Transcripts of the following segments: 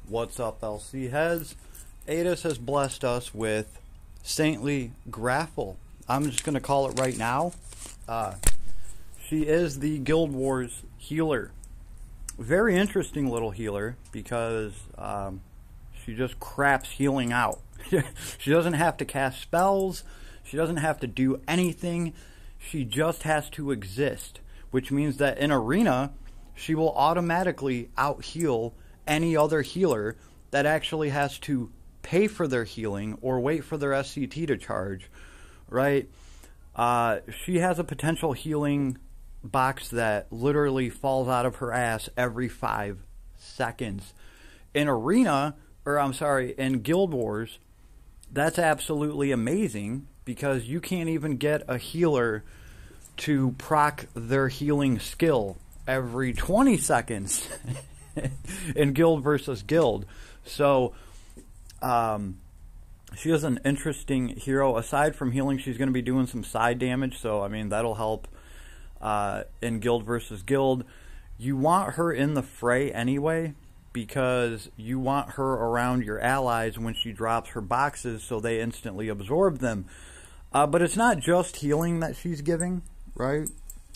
What's up, LC heads? Adis has blessed us with Saintly Graphel. I'm just going to call it right now. She is the Guild Wars healer. Very interesting little healer because she just craps healing out. She doesn't have to cast spells. She doesn't have to do anything. She just has to exist, which means that in Arena, she will automatically out-heal any other healer that actually has to pay for their healing or wait for their SCT to charge, right? She has a potential healing box that literally falls out of her ass every 5 seconds. In Arena, or I'm sorry, in Guild Wars, that's absolutely amazing because you can't even get a healer to proc their healing skill every 20 seconds in Guild versus Guild. So she is an interesting hero. Aside from healing, she's going to be doing some side damage, so I mean that'll help in Guild versus Guild. You want her in the fray anyway because you want her around your allies when she drops her boxes so they instantly absorb them. But it's not just healing that she's giving, right?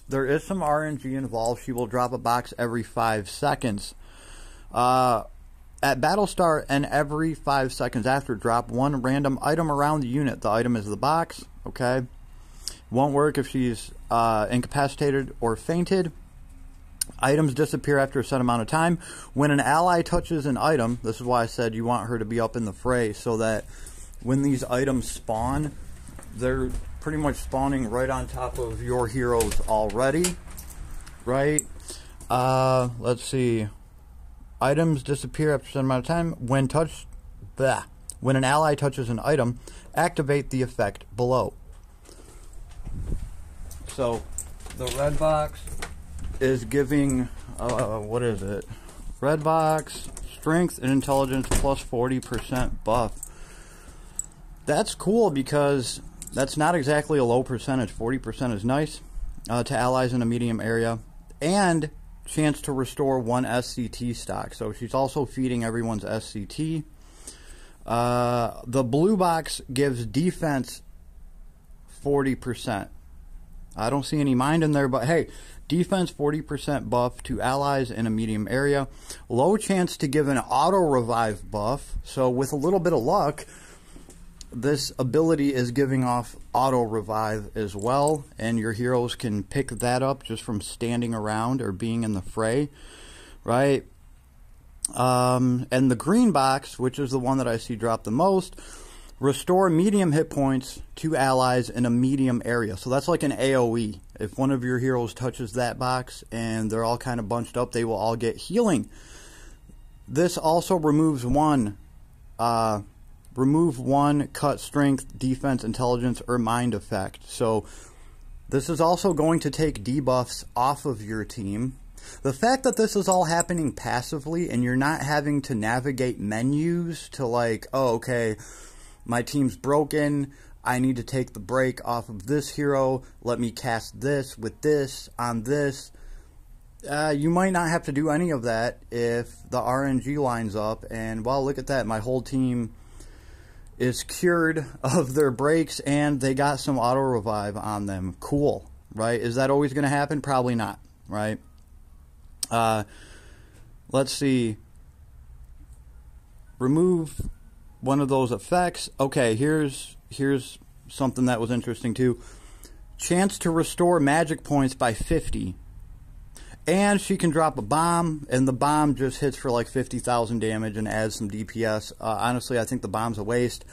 There is some RNG involved. She will drop a box every 5 seconds. At battle start and every 5 seconds after drop, one random item around the unit. The item is the box, okay? Won't work if she's incapacitated or fainted. Items disappear after a set amount of time. When an ally touches an item, this is why I said you want her to be up in the fray so that when these items spawn, they're pretty much spawning right on top of your heroes already, right? Let's see. Items disappear after a certain amount of time. When an ally touches an item, activate the effect below. So, the red box is giving, what is it? Red box, strength and intelligence plus 40% buff. That's cool because that's not exactly a low percentage. 40% is nice to allies in a medium area. And chance to restore 1 SCT stock. So she's also feeding everyone's SCT. The blue box gives defense 40%. I don't see any mind in there, but hey, defense 40% buff to allies in a medium area. Low chance to give an auto revive buff. So with a little bit of luck, this ability is giving off auto revive as well, and your heroes can pick that up just from standing around or being in the fray, right? And the green box, which is the one that I see drop the most, restore medium hit points to allies in a medium area. So that's like an AoE. If one of your heroes touches that box and they're all kind of bunched up, they will all get healing. This also removes remove one cut strength, defense, intelligence, or mind effect. So this is also going to take debuffs off of your team. The fact that this is all happening passively and you're not having to navigate menus to like, oh, okay, my team's broken, I need to take the break off of this hero, let me cast this with this on this. You might not have to do any of that if the RNG lines up and, well, look at that, my whole team is cured of their breaks and they got some auto revive on them. Cool, right? Is that always going to happen? Probably not, right? Let's see. Remove one of those effects. Okay, here's something that was interesting too. Chance to restore magic points by 50. And she can drop a bomb, and the bomb just hits for like 50,000 damage and adds some DPS. Honestly, I think the bomb's a waste.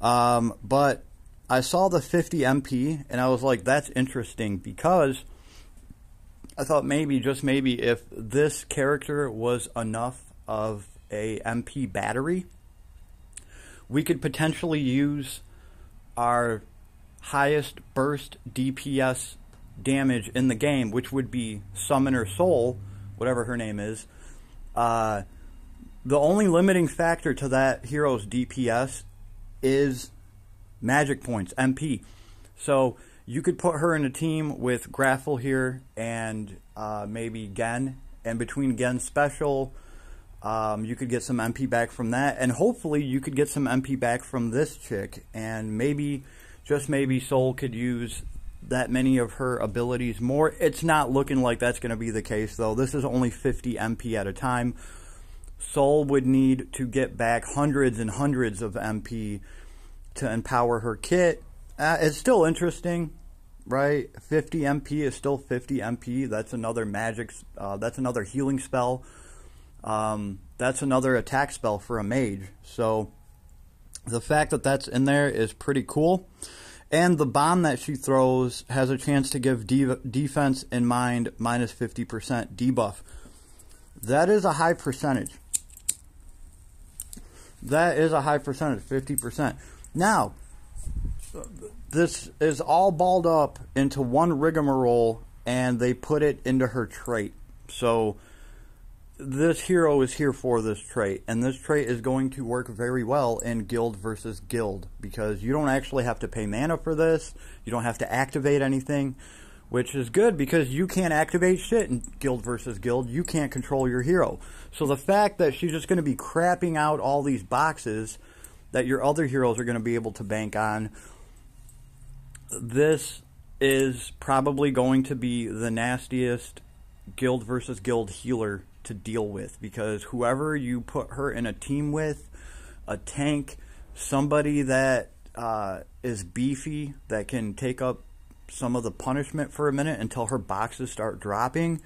But I saw the 50 MP, and I was like, that's interesting, because I thought maybe, just maybe, if this character was enough of a MP battery, we could potentially use our highest burst DPS damage in the game, which would be Summoner Soul, whatever her name is. The only limiting factor to that hero's DPS is magic points, MP. So you could put her in a team with Graphel here and maybe Gen, and between Gen's special, You could get some MP back from that, and hopefully you could get some MP back from this chick, and maybe, just maybe, Soul could use that many of her abilities more. It's not looking like that's going to be the case, though. This is only 50 MP at a time. Soul would need to get back hundreds and hundreds of MP to empower her kit. It's still interesting, right? 50 MP is still 50 MP. That's another magic, that's another healing spell. That's another attack spell for a mage. So the fact that that's in there is pretty cool. And the bomb that she throws has a chance to give defense in mind minus 50% debuff. That is a high percentage. That is a high percentage, 50%. Now, this is all balled up into one rigmarole, and they put it into her trait. So this hero is here for this trait, and this trait is going to work very well in guild versus guild, because you don't actually have to pay mana for this. You don't have to activate anything, which is good because you can't activate shit in guild versus guild. You can't control your hero. So the fact that she's just going to be crapping out all these boxes that your other heroes are going to be able to bank on, this is probably going to be the nastiest guild versus guild healer to deal with, because whoever you put her in a team with, a tank, somebody that is beefy, that can take up some of the punishment for a minute until her boxes start dropping,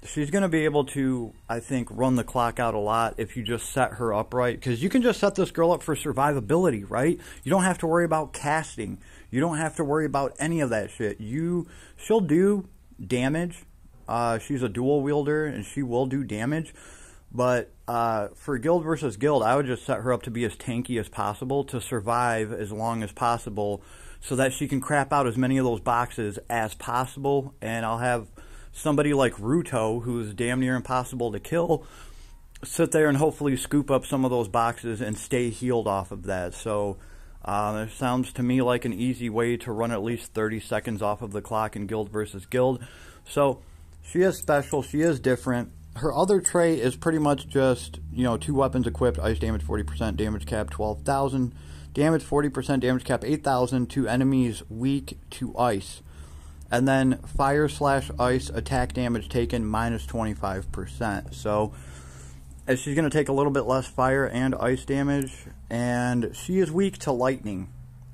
she's going to be able to, I think, run the clock out a lot if you just set her up right, because you can just set this girl up for survivability, right? You don't have to worry about casting. You don't have to worry about any of that shit. She'll do damage. She's a dual wielder, and she will do damage. But for guild versus guild, I would just set her up to be as tanky as possible, to survive as long as possible, so that she can crap out as many of those boxes as possible. And I'll have somebody like Ruto, who's damn near impossible to kill, sit there and hopefully scoop up some of those boxes and stay healed off of that. So it sounds to me like an easy way to run at least 30 seconds off of the clock in guild versus guild. So she is special. She is different. Her other trait is pretty much just, 2 weapons equipped, ice damage 40%, damage cap 12,000, damage 40%, damage cap 8,000 to enemies weak to ice. And then fire/ice attack damage taken minus 25%. So she's going to take a little bit less fire and ice damage, and she is weak to lightning.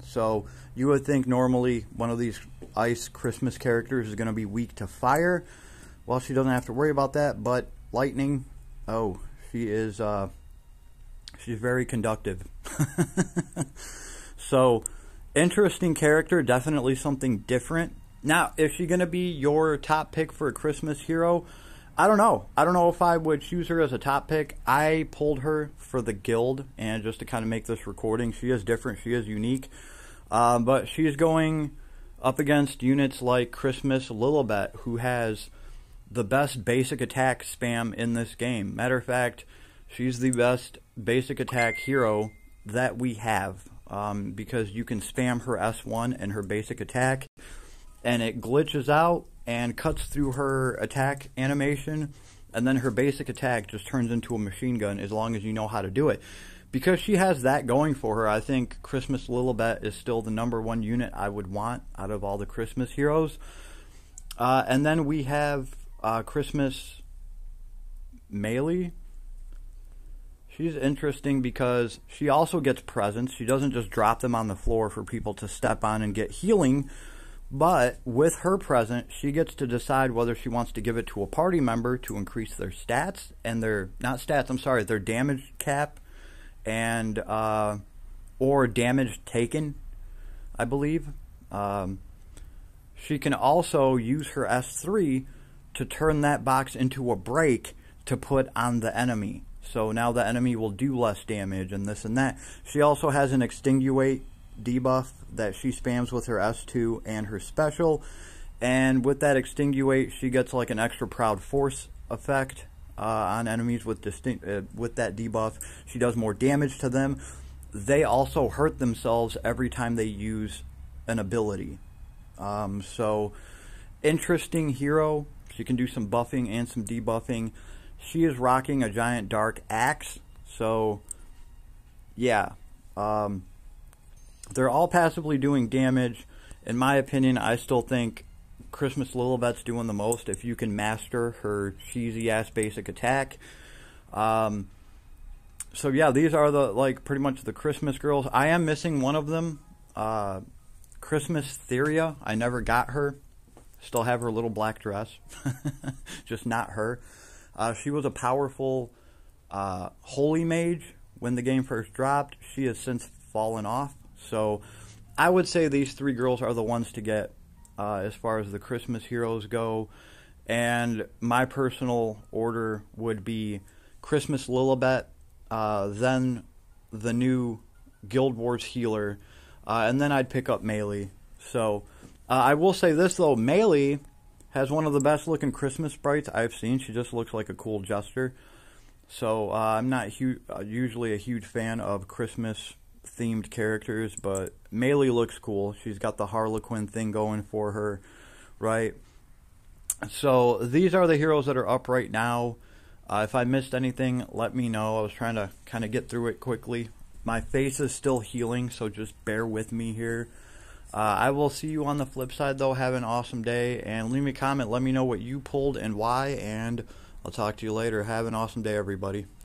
So you would think normally one of these ice Christmas characters is going to be weak to fire. Well, she doesn't have to worry about that, but lightning, oh, she is, she's very conductive. So, interesting character, definitely something different. Now, is she going to be your top pick for a Christmas hero? I don't know. I don't know if I would choose her as a top pick. I pulled her for the guild, and just to kind of make this recording, she is different, she is unique. But she's going up against units like Christmas Lilibet, who has the best basic attack spam in this game. Matter of fact, she's the best basic attack hero that we have, because you can spam her S1 and her basic attack, and it glitches out and cuts through her attack animation, and then her basic attack just turns into a machine gun as long as you know how to do it. Because she has that going for her, I think Christmas Lilibet is still the #1 unit I would want out of all the Christmas heroes. And then we have Christmas Melee. She's interesting because she also gets presents. She doesn't just drop them on the floor for people to step on and get healing, but with her present, she gets to decide whether she wants to give it to a party member to increase their stats and their, not stats, I'm sorry, their damage cap and or damage taken, I believe. She can also use her S3 to turn that box into a break to put on the enemy. So now the enemy will do less damage and this and that. She also has an extinguate debuff that she spams with her S2 and her special. And with that extinguate, she gets like an extra proud force effect on enemies with that debuff. She does more damage to them. They also hurt themselves every time they use an ability. So interesting hero. She can do some buffing and some debuffing. She is rocking a giant dark axe. So, yeah. They're all passively doing damage. In my opinion, I still think Christmas Lilibet's doing the most if you can master her cheesy-ass basic attack. So yeah, these are the, like, pretty much the Christmas girls. I am missing one of them. Christmas Theria. I never got her. Still have her little black dress. Just not her. She was a powerful holy mage when the game first dropped. She has since fallen off. So I would say these three girls are the ones to get as far as the Christmas heroes go. And my personal order would be Christmas Lilibet, then the new Guild Wars healer, and then I'd pick up Melee. So I will say this though, Melee has one of the best looking Christmas sprites I've seen. She just looks like a cool jester. So I'm not usually a huge fan of Christmas themed characters, but Melee looks cool. She's got the Harlequin thing going for her, right? So these are the heroes that are up right now. If I missed anything, let me know. I was trying to kind of get through it quickly. My face is still healing, so just bear with me here. I will see you on the flip side, though. Have an awesome day, and leave me a comment. Let me know what you pulled and why, and I'll talk to you later. Have an awesome day, everybody.